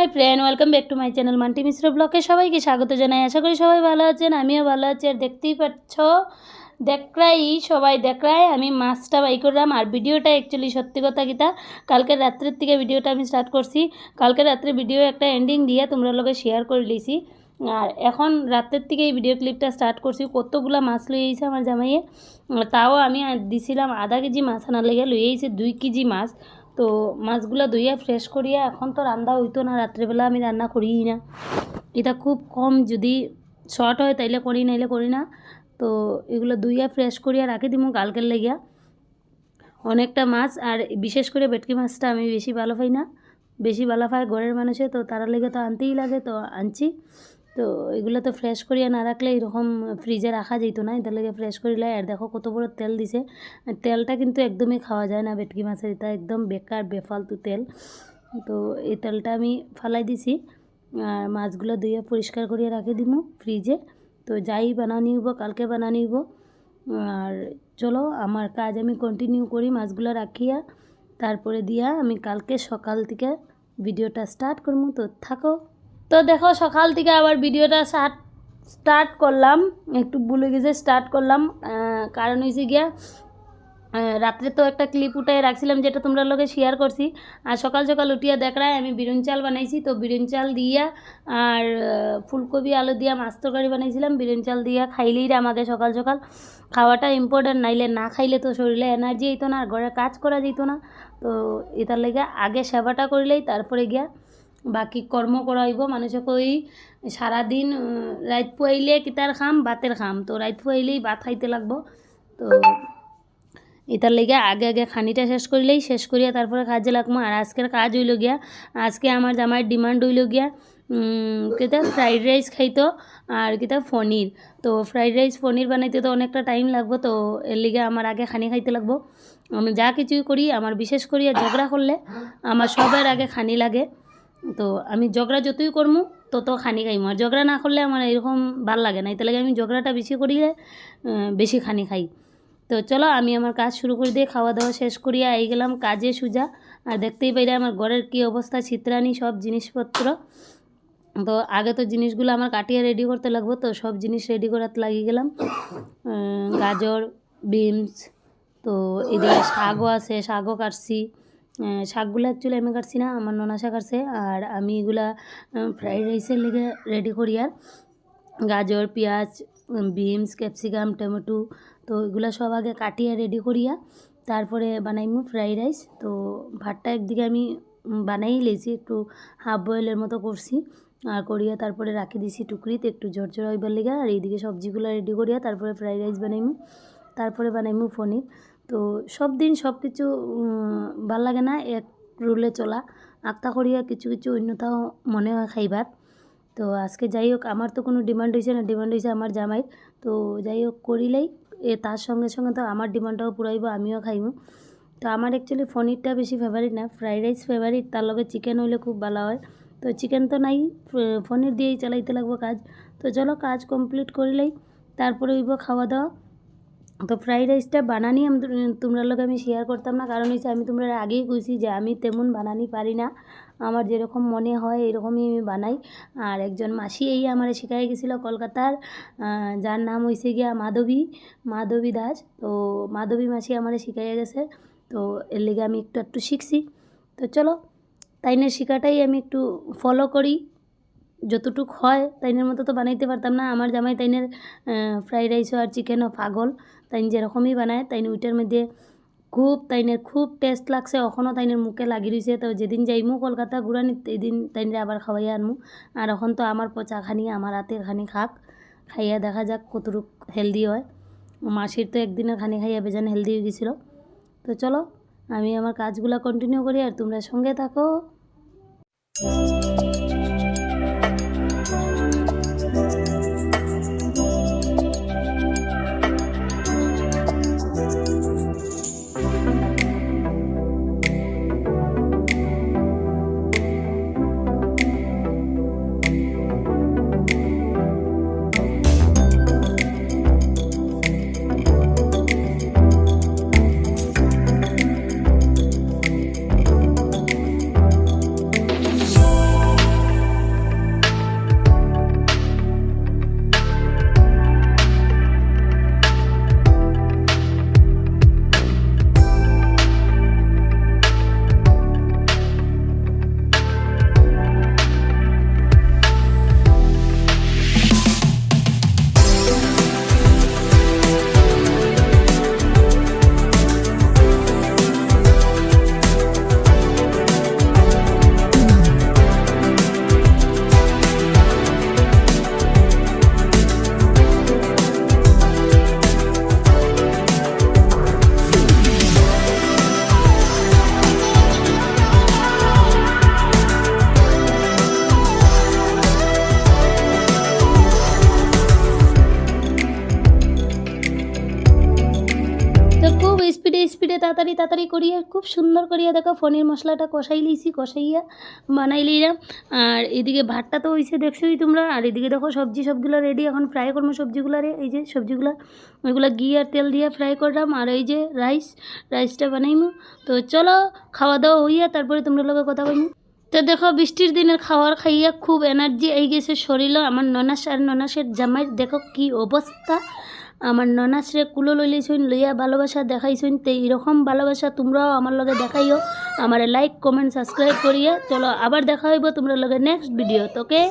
High friend, welcome back to my channel Manti Mishra ব্লগে সবাইকে স্বাগত জানাই। আশা করি সবাই ভালো আছেন, আমিও ভালো আছি। আর দেখতেই পাচ্ছ সবাই দেখরাই আমি মাছটা বাই করলাম। আর ভিডিওটা অ্যাকচুয়ালি সত্যি কথা কিতা কালকে রাত্রের থেকে ভিডিওটা আমি স্টার্ট করছি। কালকে রাত্রে ভিডিও একটা এন্ডিং দিয়ে তোমরা লোকে শেয়ার করে দিয়েছি। আর এখন রাতের থেকে এই ভিডিও ক্লিপটা স্টার্ট করছি। কতগুলা মাছ লইয়েছে আমার জামাইয়ে, তাও আমি দিছিলাম আধা কেজি মাছ আনার লেগে, লইয়েছে 2 কেজি মাছ। তো মাছগুলো ধুইয়া ফ্রেশ করিয়া এখন তো রান্না হইতো না, রাত্রেবেলা আমি রান্না করিই না। এটা খুব কম, যদি শর্ট হয় তাইলে করি, নাইলে করি না। তো এগুলো ধুইয়া ফ্রেশ করিয়া রাখি দিমু কালকের লাগিয়া। অনেকটা মাছ, আর বিশেষ করে ভেটকি মাছটা আমি বেশি ভালো পাই না, বেশি ভালো পায় ঘরের মানুষে, তো তারা লেগে তো আনতেই লাগে, তো আনছি। তো এগুলো তো ফ্রেশ করিয়া না রাখলে এরকম ফ্রিজে রাখা যেত না, এটার লেগে ফ্রেশ করিলে। আর দেখো কত বড় তেল দিছে। তেলটা কিন্তু একদমই খাওয়া যায় না ভেটকি মাছের, এটা একদম বেকার বেফালতু তেল। তো এই তেলটা আমি ফালাই দিছি। আর মাছগুলো ধুয়ে পরিষ্কার করিয়া রাখি দিমু ফ্রিজে। তো যাই বানানি হইব কালকে বানানি হইব। আর চলো আমার কাজ আমি কন্টিনিউ করি, মাছগুলো রাখিয়া তারপরে দিয়া আমি কালকে সকাল থেকে ভিডিওটা স্টার্ট করবো। তো থাকো। তো দেখো সকাল থেকে আবার ভিডিওটা স্টার্ট করলাম, একটু ভুলে গেছে স্টার্ট করলাম। কারণ হয়েছে গিয়া রাত্রে তো একটা ক্লিপ উঠাই রাখছিলাম যেটা তোমরা লোকে শেয়ার করছি। আর সকাল সকাল উঠিয়া দেখরাই আমি বিরুন চাল বানাইছি। তো বিরুন চাল দিয়া আর ফুলকপি আলু দিয়া মাছ তরকারি বানাইছিলাম। বিরুন চাল দিয়া খাইলেই আমাকে সকাল সকাল খাওয়াটা ইম্পর্টেন্ট, নাইলে না খাইলে তো শরীরে এনার্জি হইতো না, আর ঘরে কাজ করা যেত না। তো এটার লেগে আগে সেবাটা করলেই তারপরে গিয়া বাকি কর্ম করা হইব। মানুষে কই সারাদিন রাত পুয়াইলে কিতার খাম, ভাতের খাম। তো রাত পুয়াইলেই ভাত খাইতে লাগবো। তো এটার লেগে আগে আগে খানিটা শেষ করলেই, শেষ করিয়া তারপরে কাজে লাগবো। আর আজকের কাজ হইল গিয়া, আজকে আমার জামাইয়ের ডিমান্ড হইল গিয়া কিতা ফ্রাইড রাইস খাইতো আর কিতা পনির। তো ফ্রাইড রাইস পনির বানাইতে তো অনেকটা টাইম লাগবো, তো এর লিগে আমার আগে খানি খাইতে লাগবো। আমি যা কিছুই করি, আমার বিশেষ করিয়া ঝগড়া করলে আমার সবার আগে খানি লাগে। তো আমি ঝগড়া যতই করমু তত খানি খাইমু, আর ঝগড়া না করলে আমার এরকম ভাল লাগে না। এতে লাগে আমি ঝগড়াটা বেশি করিলে বেশি খানি খাই। তো চলো আমি আমার কাজ শুরু করে দিয়ে খাওয়া দাওয়া শেষ করিয়া এই গেলাম কাজে সুজা। আর দেখতেই পাইলে আমার ঘরের কী অবস্থা, ছিত্রানি সব জিনিসপত্র। তো আগে তো জিনিসগুলো আমার কাটিয়ে রেডি করতে লাগবো, তো সব জিনিস রেডি করাতে লাগিয়ে গেলাম। গাজর, বিনস, তো এদিকে শাকও আছে, শাকও কাটছি। শাকগুলো অ্যাকচুয়ালি আমি কাটছি না, আমার ননাশা কাটছে। আর আমি এগুলা ফ্রাইড রাইসের লেগে রেডি করি। আর গাজর, পেঁয়াজ, বিনস, ক্যাপসিকাম, টমেটো, তো এগুলো সব আগে কাটিয়ে রেডি করিয়া তারপরে বানাইমু ফ্রাইড রাইস। তো ভাতটা একদিকে আমি বানাই লেছি, একটু হাফ বয়েলের মতো করছি। আর করিয়া তারপরে রাখি দিছি টুকরিতে একটু ঝরঝরা হইবার লেগে। আর এইদিকে সবজিগুলো রেডি করিয়া তারপরে ফ্রাইড রাইস বানাইমু, তারপরে বানাইমু পনির। তো সব দিন সব কিছু ভাল লাগে না এক রুলে চলা, আত্মা করিয়া কিছু কিছু অন্যতাও মনে হয় খাইবার। তো আজকে যাই হোক, আমার তো কোনো ডিমান্ড হয়েছে না, ডিমান্ড হয়েছে আমার জামাইয়ের। তো যাই হোক করিলেই তার সঙ্গে সঙ্গে তো আমার ডিমান্ডটাও পুরাইব, আমিও খাইব। তো আমার অ্যাকচুয়ালি পনিরটা বেশি ফেভারিট না, ফ্রাইড রাইস ফেভারিট, তার লগে চিকেন হইলে খুব ভালো হয়। তো চিকেন তো নাই, পনির দিয়েই চালাইতে লাগবো কাজ। তো চলো কাজ কমপ্লিট করিলেই তারপরে হইব খাওয়া দাওয়া। তো ফ্রাইড রাইসটা বানানি তোমরা লোক আমি শেয়ার করতাম না, কারণ হচ্ছে আমি তোমরা আগেই কইছি যে আমি তেমন বানানি পারি না, আমার যেরকম মনে হয় এরকমই আমি বানাই। আর একজন মাসি এই আমার শেখাই গেছিলো কলকাতার, যার নাম হয়েছে গিয়া মাধবী দাস। তো মাধবী মাসি আমার শিখাইয়া গেছে, তো এর লেগে আমি একটু একটু শিখছি। তো চলো তাইনের শেখাটাই আমি একটু ফলো করি, যতটুক হয়। তাইনের মতো তো বানাইতে পারতাম না। আমার জামাই তাইনের ফ্রাইড রাইসও আর চিকেনও পাগল, তাইন যেরকমই বানায় তাইন ওইটার মধ্যে তাইনের খুব টেস্ট লাগছে, এখনও তাইনের মুখে লাগি রয়েছে। তো যেদিন যাইমু কলকাতা ঘুরানি এই তাইনরে আবার খাওয়াইয়া আনমু। আর এখন তো আমার পচা খানি, আমার হাতের খানি খাইয়া দেখা যাক কতটুক হেলদি হয়। মাসির তো একদিনের খানি খাইয়া বেজান হেলদি হয়ে গেছিলো। তো চলো আমি আমার কাজগুলো কন্টিনিউ করি আর তোমরা সঙ্গে থাকো। তাড়াতাড়ি করিয়া খুব সুন্দর করিয়া দেখো পনির মশলাটা কষাই লিছি, কষাইয়া বানাই লইলাম। আর এদিকে ভাতটা তো হইছে দেখছোই তোমরা। আর এদিকে দেখো সবজি সবগুলো রেডি, এখন ফ্রাই করবো সবজিগুলারে। এই যে সবজিগুলো ওইগুলো ঘি আর তেল দিয়ে ফ্রাই করলাম। আর এই যে রাইসটা বানাইমু। তো চলো খাওয়া দাওয়া হইয়া তারপরে তোমরা লগে কথা বলবো। তো দেখো বৃষ্টির দিনের খাওয়ার খাইয়া খুব এনার্জি এই গেছে শরীরও। আমার ননাস আর ননাসের জামাই দেখো কি অবস্থা। আমার ননাসরে কুলো লইলেছইন, লইয়া ভালোবাসা দেখাইছইন। তো এইরকম ভালোবাসা তোমরাও আমার লগে দেখাইও। আমার লাইক কমেন্ট সাবস্ক্রাইব করিয়া। চলো আবার দেখা হইব তোমরা লগে নেক্সট ভিডিও। ওকে।